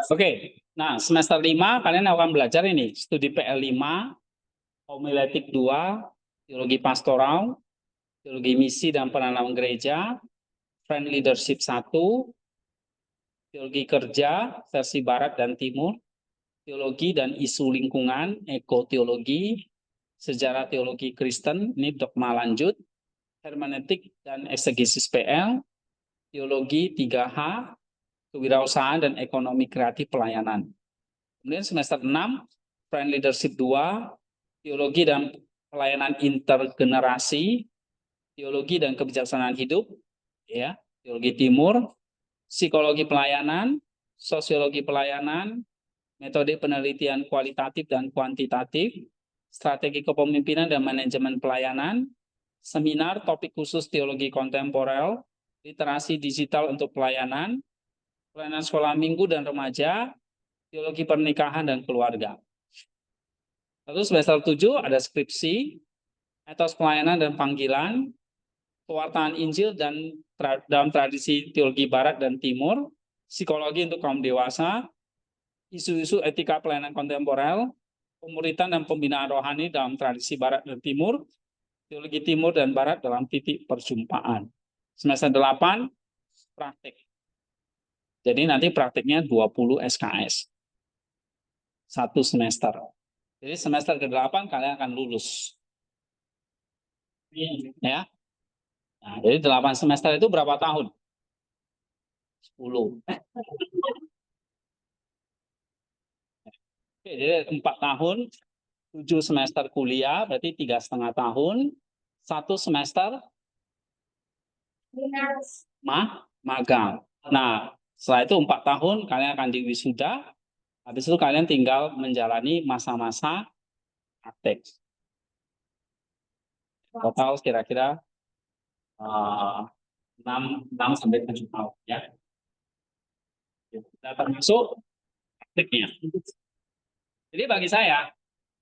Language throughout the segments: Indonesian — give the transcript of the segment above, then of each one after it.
Oke, nah semester 5 kalian akan belajar ini, studi PL5, homiletik 2, teologi pastoral, teologi misi dan penanaman gereja, friend leadership 1, teologi kerja, versi barat dan timur, teologi dan isu lingkungan, ekoteologi, sejarah teologi Kristen, ini dogma lanjut, hermeneutik dan eksegesis PL, teologi 3H, kewirausahaan dan ekonomi kreatif pelayanan. Kemudian semester 6, friend leadership 2, teologi dan pelayanan intergenerasi, teologi dan kebijaksanaan hidup, ya, teologi timur, psikologi pelayanan, sosiologi pelayanan, metode penelitian kualitatif dan kuantitatif, strategi kepemimpinan dan manajemen pelayanan, seminar topik khusus teologi kontemporer, literasi digital untuk pelayanan sekolah minggu dan remaja, teologi pernikahan dan keluarga. Lalu semester 7 ada skripsi, etos pelayanan dan panggilan, pewartaan Injil dan dalam tradisi teologi barat dan timur, psikologi untuk kaum dewasa, isu-isu etika pelayanan kontemporer, pemuritan dan pembinaan rohani dalam tradisi barat dan timur, teologi timur dan barat dalam titik perjumpaan. Semester 8 praktik. Jadi nanti praktiknya 20 SKS. 1 semester. Jadi semester ke-8 kalian akan lulus. Ya. Nah, jadi 8 semester itu berapa tahun? 10. Oke, jadi 4 tahun, 7 semester kuliah, berarti 3,5 tahun, 1 semester magang. Nah, setelah itu 4 tahun kalian akan diwisuda, habis itu kalian tinggal menjalani masa-masa praktek. Total kira-kira 6 sampai 7 tahun ya. Kita termasuk prakteknya. Jadi bagi saya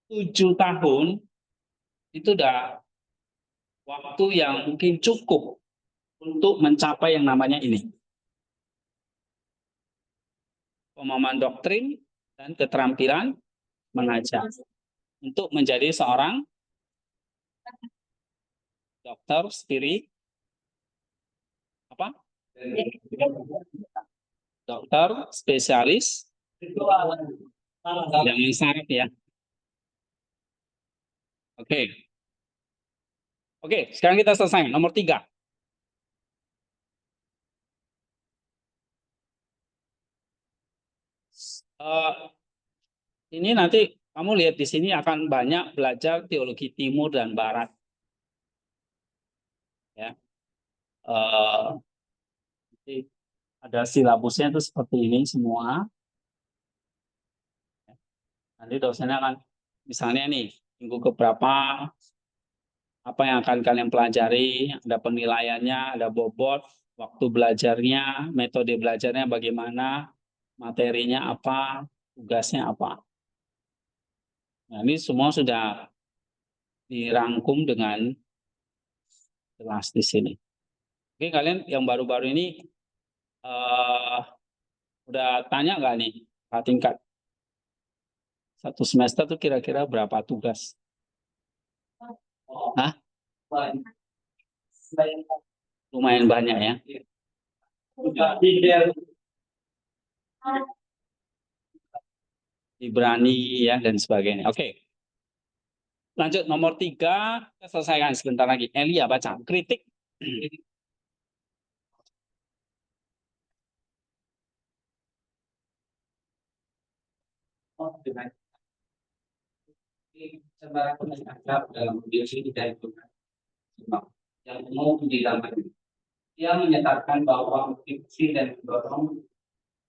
7 tahun itu udah waktu yang mungkin cukup untuk mencapai yang namanya ini. Pemahaman doktrin dan keterampilan mengajar. Untuk menjadi seorang dokter dokter spesialis yang syarat ya. Oke, sekarang kita selesai. Nomor 3. Ini nanti kamu lihat di sini akan banyak belajar teologi timur dan barat. Ya. Ada silabusnya itu seperti ini semua. Nanti dosennya akan, misalnya nih, minggu keberapa, apa yang akan kalian pelajari, ada penilaiannya, ada bobot, waktu belajarnya, metode belajarnya bagaimana, materinya apa, tugasnya apa. Nah, ini semua sudah dirangkum dengan jelas di sini. Oke, kalian yang baru-baru ini udah tanya nggak nih Pak tingkat? 1 semester tuh kira-kira berapa tugas? Hah? Lumayan banyak ya. Ibrani ya dan sebagainya. Oke. Lanjut nomor 3, kita selesaikan sebentar lagi. Elia baca kritik. Sebarang pendapat dalam video ini tidak itu yang mau didalami. Dia menyatakan bahwa fiksi dan dorong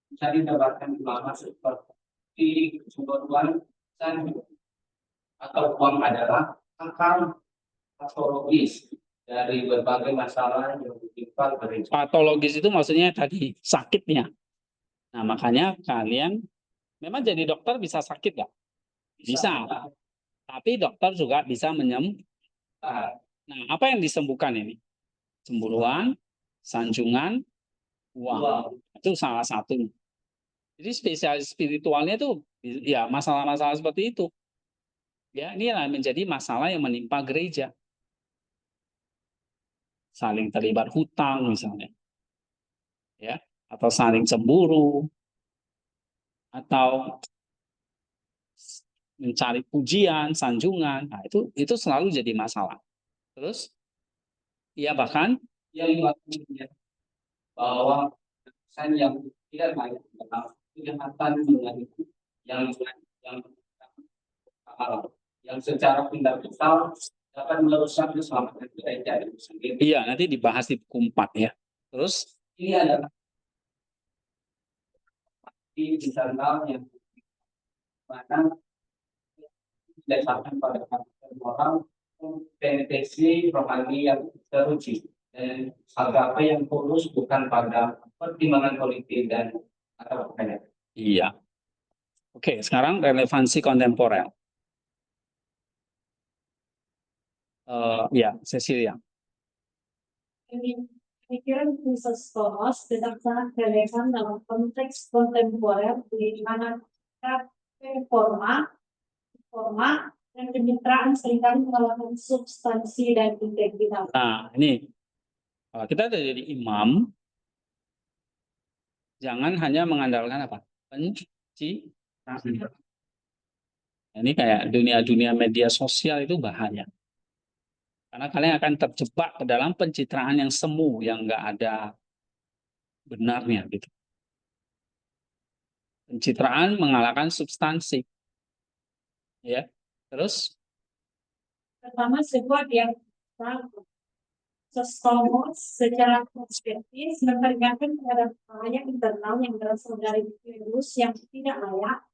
bisa didapatkan ulama seperti sumber uang dan atau uang adalah akar patologis dari berbagai masalah yang menimpa gereja. Patologis itu maksudnya tadi sakitnya. Nah makanya kalian memang jadi dokter bisa sakit nggak? Bisa. Tapi dokter juga bisa menyembuhkan. Nah apa yang disembuhkan ini? Cemburuan, sanjungan, Wow, itu salah satu. Jadi spesialis spiritualnya itu ya masalah-masalah seperti itu. Ya, ini yang menjadi masalah yang menimpa gereja. Saling terlibat hutang misalnya, ya, atau saling cemburu, atau mencari pujian, sanjungan. Nah, itu selalu jadi masalah. Terus, ya bahkan yang bahwa pesan yang tidak baik dalam kejahatan dengan yang yang yang secara fundamental dapat merusak keselamatan gereja itu sendiri. Iya, nanti dibahas di buku 4 ya. Terus ini adalah di internal yang mana didasarkan pada moral kompetensi rohani yang teruji dan agama yang tulus bukan pada pertimbangan politik dan atau kepentingan. Iya. Oke, sekarang relevansi kontemporer. Ya, Cecilia. Pemikiran Thomas tetap sangat relevan dalam konteks kontemporer di mana reforma, dan pencitraan seringkali melakukan substansi dan integritas. Nah, ini kalau kita jadi imam, jangan hanya mengandalkan apa? Pencitraan. Ini kayak dunia media sosial itu bahaya. Karena kalian akan terjebak ke dalam pencitraan yang semu, yang nggak ada benarnya gitu. Pencitraan mengalahkan substansi. Ya. Terus? Pertama, sebuah yang Thomas secara perspektif memperingatkan terhadap bahaya internal yang berasal dari virus yang tidak layak.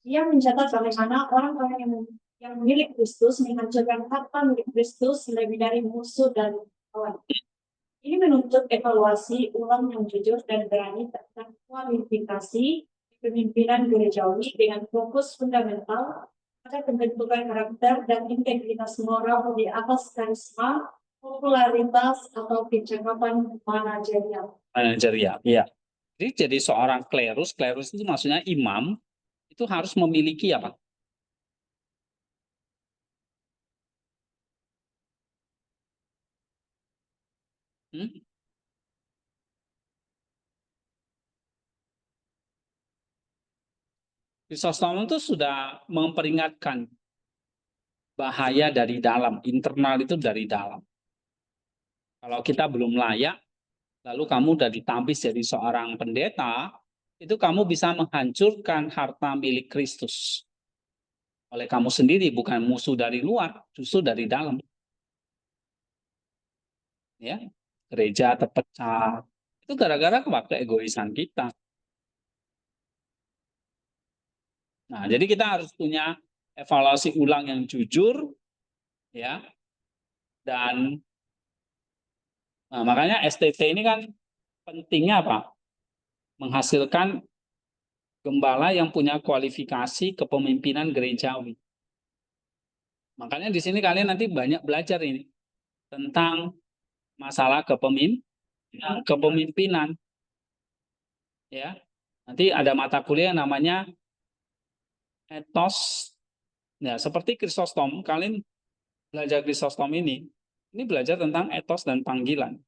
Ia mencatat bagaimana orang-orang yang milik Kristus menghancurkan harta milik Kristus lebih dari musuh dan kawan. Ini menuntut evaluasi ulang yang jujur dan berani tentang kualifikasi kepemimpinan gerejawi dengan fokus fundamental pada pembentukan karakter dan integritas moral di atas karisma, popularitas, atau kecakapan manajerial. Manajerial, iya. Jadi seorang klerus itu maksudnya imam, itu harus memiliki apa? Chrysostom itu sudah memperingatkan bahaya dari dalam, internal itu dari dalam. Kalau kita belum layak, lalu kamu udah ditabis jadi seorang pendeta, itu kamu bisa menghancurkan harta milik Kristus. Oleh kamu sendiri, bukan musuh dari luar, justru dari dalam. Ya, gereja terpecah. Itu gara-gara keegoisan kita. Nah, jadi kita harus punya evaluasi ulang yang jujur, ya. Dan nah, makanya STT ini kan pentingnya apa? Menghasilkan gembala yang punya kualifikasi kepemimpinan gerejawi. Makanya di sini kalian nanti banyak belajar ini tentang masalah kepemimpinan. Ya, nanti ada mata kuliah yang namanya etos. Ya, seperti Chrysostom, kalian belajar Chrysostom ini belajar tentang etos dan panggilan.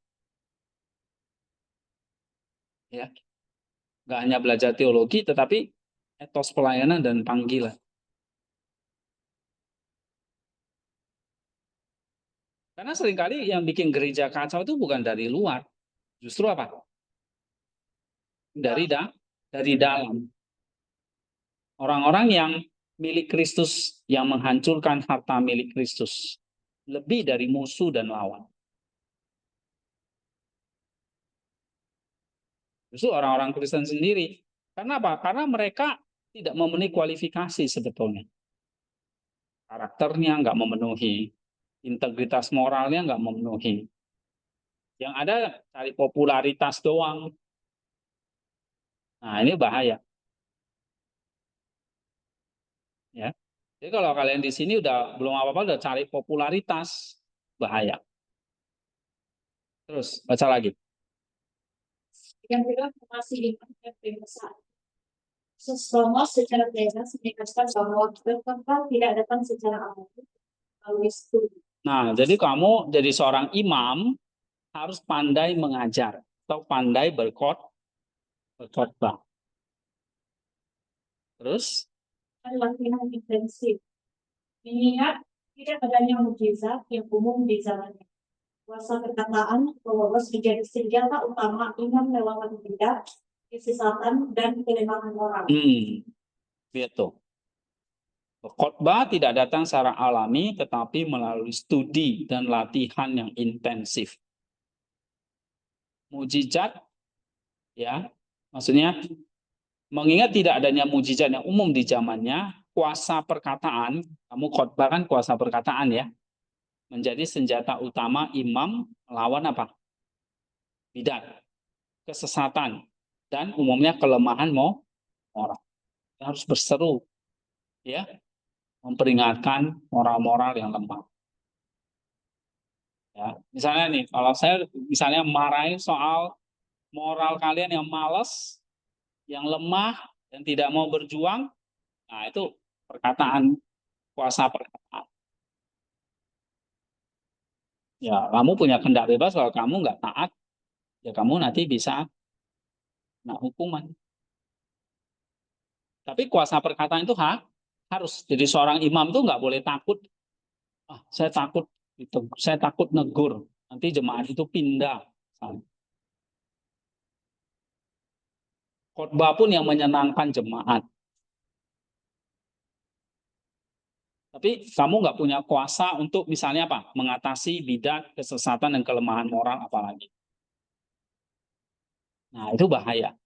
Ya, nggak hanya belajar teologi, tetapi etos pelayanan dan panggilan. Karena seringkali yang bikin gereja kacau itu bukan dari luar, justru apa? Dari dalam. Orang-orang yang milik Kristus yang menghancurkan harta milik Kristus lebih dari musuh dan lawan. Justru orang-orang Kristen sendiri. Karena apa? Karena mereka tidak memenuhi kualifikasi sebetulnya. Karakternya nggak memenuhi, integritas moralnya nggak memenuhi. Yang ada cari popularitas doang. Nah, ini bahaya. Ya. Jadi kalau kalian di sini udah belum apa-apa udah cari popularitas, bahaya. Terus baca lagi. yang bilang masih iman dan besar. Sesama secara tegas menegaskan bahwa berkembang tidak datang secara alami, melalui studi. Nah, jadi kamu jadi seorang imam harus pandai mengajar atau pandai berkhotbah. Terus, Dan latihan intensif. Mengingat tidak adanya mukjizat yang umum di zamannya. Kuasa perkataan lolos menjadi senjata utama imam melawan bidah, kesesatan, dan kelemahan moral. gitu. Khotbah tidak datang secara alami, tetapi melalui studi dan latihan yang intensif. Mujizat, ya, maksudnya mengingat tidak adanya mujizat yang umum di zamannya, kuasa perkataan, kamu khotbah kan kuasa perkataan ya, menjadi senjata utama imam melawan apa? Bidah, kesesatan, dan umumnya kelemahan moral. Harus berseru, ya, memperingatkan moral-moral yang lemah. Ya, misalnya nih, kalau saya misalnya marahin soal moral kalian yang malas, yang lemah, dan tidak mau berjuang, nah itu perkataan, kuasa perkataan. Ya, kamu punya kehendak bebas, kalau kamu nggak taat, ya kamu nanti bisa kena hukuman. Tapi kuasa perkataan itu harus. Jadi seorang imam tuh nggak boleh takut. Ah, saya takut gitu. Saya takut negur. Nanti jemaat itu pindah. Khotbah pun yang menyenangkan jemaat. Tapi kamu nggak punya kuasa untuk misalnya apa? Mengatasi bidah, kesesatan, dan kelemahan moral apalagi. Nah, itu bahaya.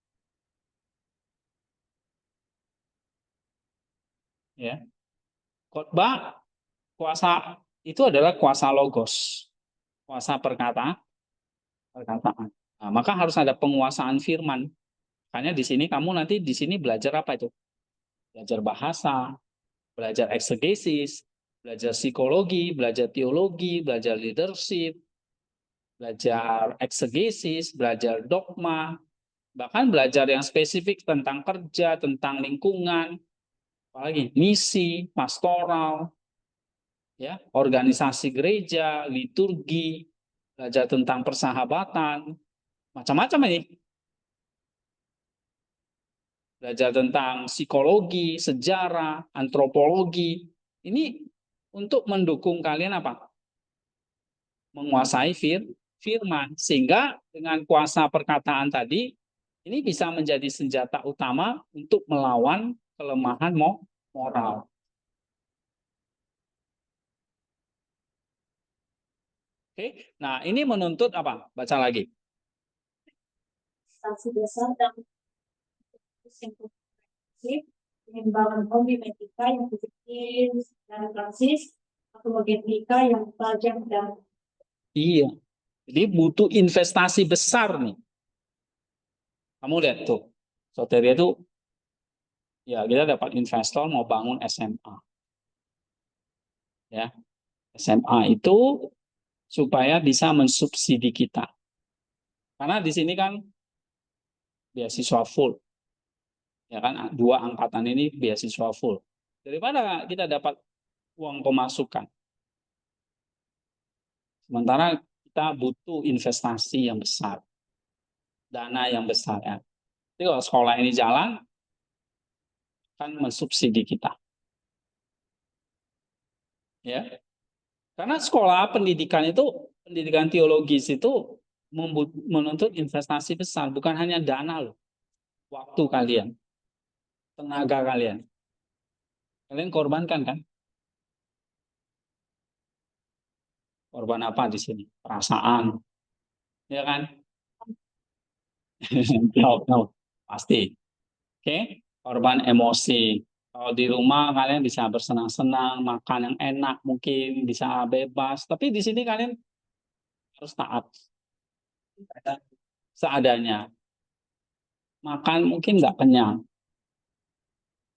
Ya. Khotbah, kuasa itu adalah kuasa logos. Kuasa perkataan. Nah, maka harus ada penguasaan firman. Makanya di sini kamu nanti di sini belajar apa itu? Belajar bahasa, belajar eksegesis, belajar psikologi, belajar teologi, belajar leadership, belajar eksegesis, belajar dogma, bahkan belajar yang spesifik tentang kerja, tentang lingkungan, apalagi misi, pastoral, ya, organisasi gereja, liturgi, belajar tentang persahabatan, macam-macam ini. Belajar tentang psikologi, sejarah, antropologi. Ini untuk mendukung kalian apa? Menguasai firman. Sehingga dengan kuasa perkataan tadi, ini bisa menjadi senjata utama untuk melawan kelemahan moral. Oke, nah ini menuntut apa? Baca lagi. Sanksi besar dan pengembangan etika yang positif dan praksis atau etika yang tajam dan Iya. Jadi butuh investasi besar nih. Kamu lihat tuh. Soteria itu ya kita dapat investor mau bangun SMA. Ya. SMA itu supaya bisa mensubsidi kita. Karena di sini kan beasiswa full. Ya kan dua angkatan ini beasiswa full. Daripada kita dapat uang pemasukan. Sementara kita butuh investasi yang besar. Dana yang besar ya. Jadi kalau sekolah ini jalan kan mensubsidi kita. Ya. Karena sekolah pendidikan itu pendidikan teologis itu menuntut investasi besar, bukan hanya dana loh. Waktu kalian, tenaga kalian. Kalian korbankan kan? Korban apa di sini? Perasaan, ya kan? No, no, pasti. Oke, korban emosi. Kalau di rumah kalian bisa bersenang-senang, makan yang enak, mungkin bisa bebas. Tapi di sini kalian harus taat seadanya. Makan mungkin nggak kenyang,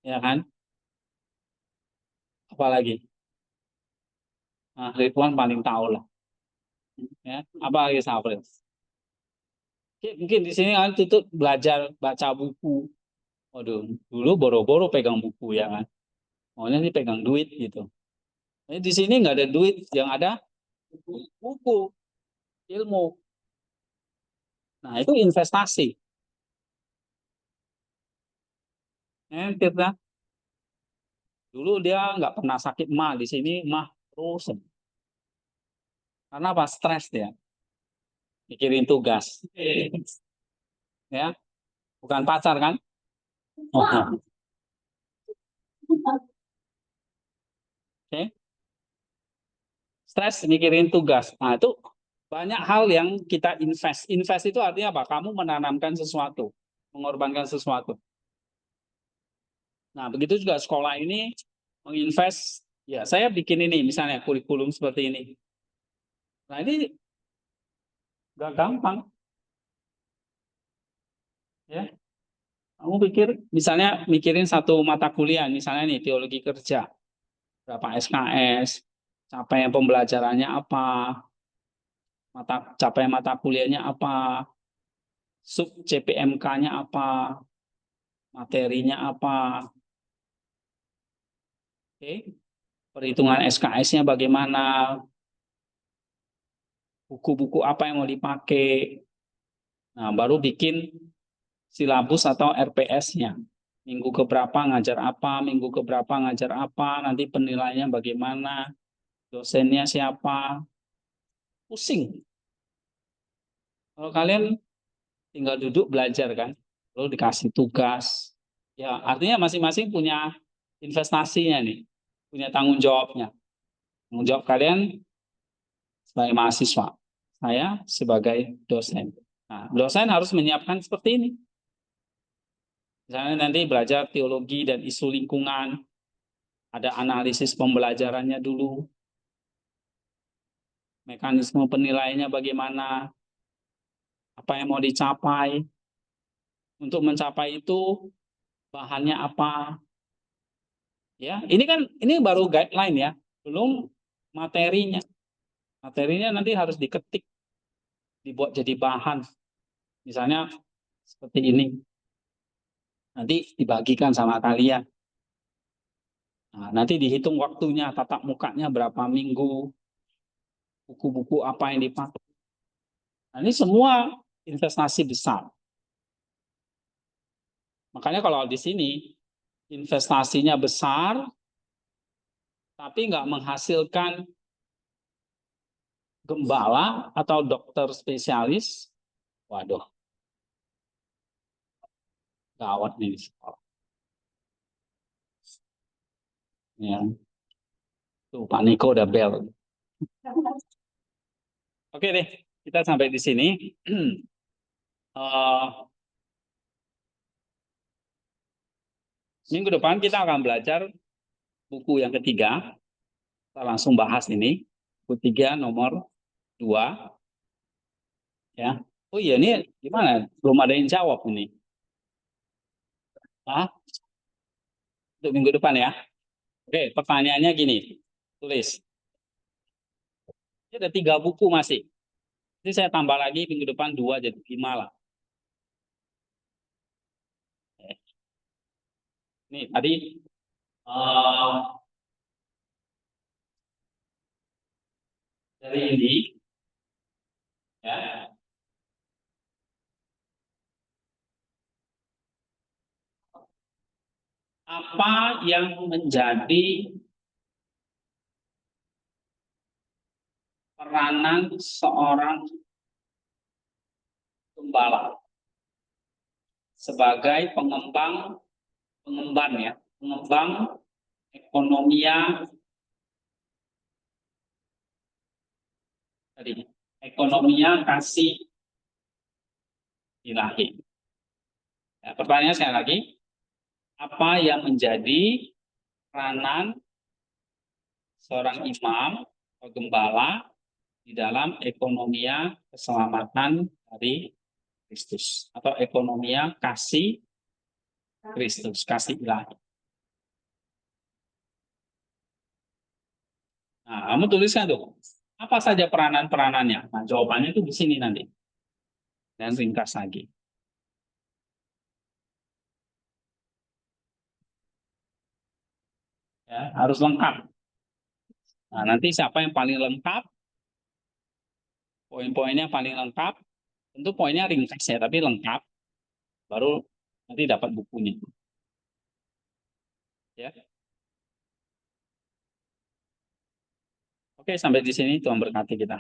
ya kan? Apalagi, nah, Ridwan paling tahu lah. Ya, apalagi Safri? Mungkin di sini kalian tutup belajar baca buku. Waduh, dulu boro-boro pegang buku ya kan. Maunya sih pegang duit gitu. Jadi di sini nggak ada duit, yang ada buku, ilmu. Nah, itu investasi. Kita dulu dia nggak pernah sakit mah, di sini mah terus. Karena apa? Stres dia, mikirin tugas. Ya, bukan pacar kan? Oh, oke. Stres mikirin tugas. Nah, itu banyak hal yang kita invest. Invest itu artinya apa? Kamu menanamkan sesuatu, mengorbankan sesuatu. Nah, begitu juga sekolah ini menginvest. Ya, saya bikin ini, misalnya kurikulum seperti ini. Nah, ini gak gampang. Ya, kamu pikir, misalnya mikirin satu mata kuliah, misalnya nih teologi kerja, berapa SKS, capaian pembelajarannya apa, capaian mata kuliahnya apa, sub CPMK-nya apa, materinya apa, oke, perhitungan SKS-nya bagaimana, buku-buku apa yang mau dipakai. Nah, baru bikin silabus atau RPS-nya. Minggu keberapa ngajar apa, minggu keberapa ngajar apa, nanti penilaiannya bagaimana, dosennya siapa. Pusing. Kalau kalian tinggal duduk belajar kan, lalu dikasih tugas. Ya, artinya masing-masing punya investasinya nih, punya tanggung jawabnya. Tanggung jawab kalian sebagai mahasiswa, saya sebagai dosen. Nah, dosen harus menyiapkan seperti ini. Misalnya nanti belajar teologi dan isu lingkungan, ada analisis pembelajarannya dulu, mekanisme penilaiannya bagaimana, apa yang mau dicapai. Untuk mencapai itu bahannya apa? Ya, ini baru guideline ya, belum materinya. Materinya nanti harus diketik, dibuat jadi bahan. Misalnya seperti ini. Nanti dibagikan sama kalian. Nah, nanti dihitung waktunya, tatap mukanya berapa minggu, buku-buku apa yang dipakai. Nah, ini semua investasi besar. Makanya kalau di sini investasinya besar, tapi nggak menghasilkan gembala atau dokter spesialis, waduh, gawat nih sekolah. Ya, tuh Pak Niko udah bel. Oke deh, kita sampai di sini. uh, Minggu depan kita akan belajar buku yang ketiga. Kita langsung bahas ini. Buku 3 nomor 2. Ya. Oh iya, ini gimana? Belum ada yang jawab ini. Ah, untuk minggu depan ya. Oke, pertanyaannya gini. Tulis. Ini ada 3 buku masih. Jadi saya tambah lagi minggu depan 2 jadi 5 lah. Nih, tadi uh, dari ini, ya, apa yang menjadi peranan seorang gembala sebagai pengemban ya, pengembang ekonomia tadi, ekonomia kasih ilahi. Ya, pertanyaannya sekali lagi, apa yang menjadi peranan seorang imam atau gembala di dalam ekonomia keselamatan dari Kristus atau ekonomia kasih Kristus, kasih ilahi. Nah, kamu tuliskan tuh, apa saja peranan-peranannya. Nah, jawabannya itu di sini nanti. dan ringkas lagi. Ya, harus lengkap. Nah, nanti siapa yang paling lengkap, poin-poinnya paling lengkap, tentu poinnya ringkas ya, tapi lengkap, baru nanti dapat bukunya. Ya. Oke, sampai di sini Tuhan berkati kita.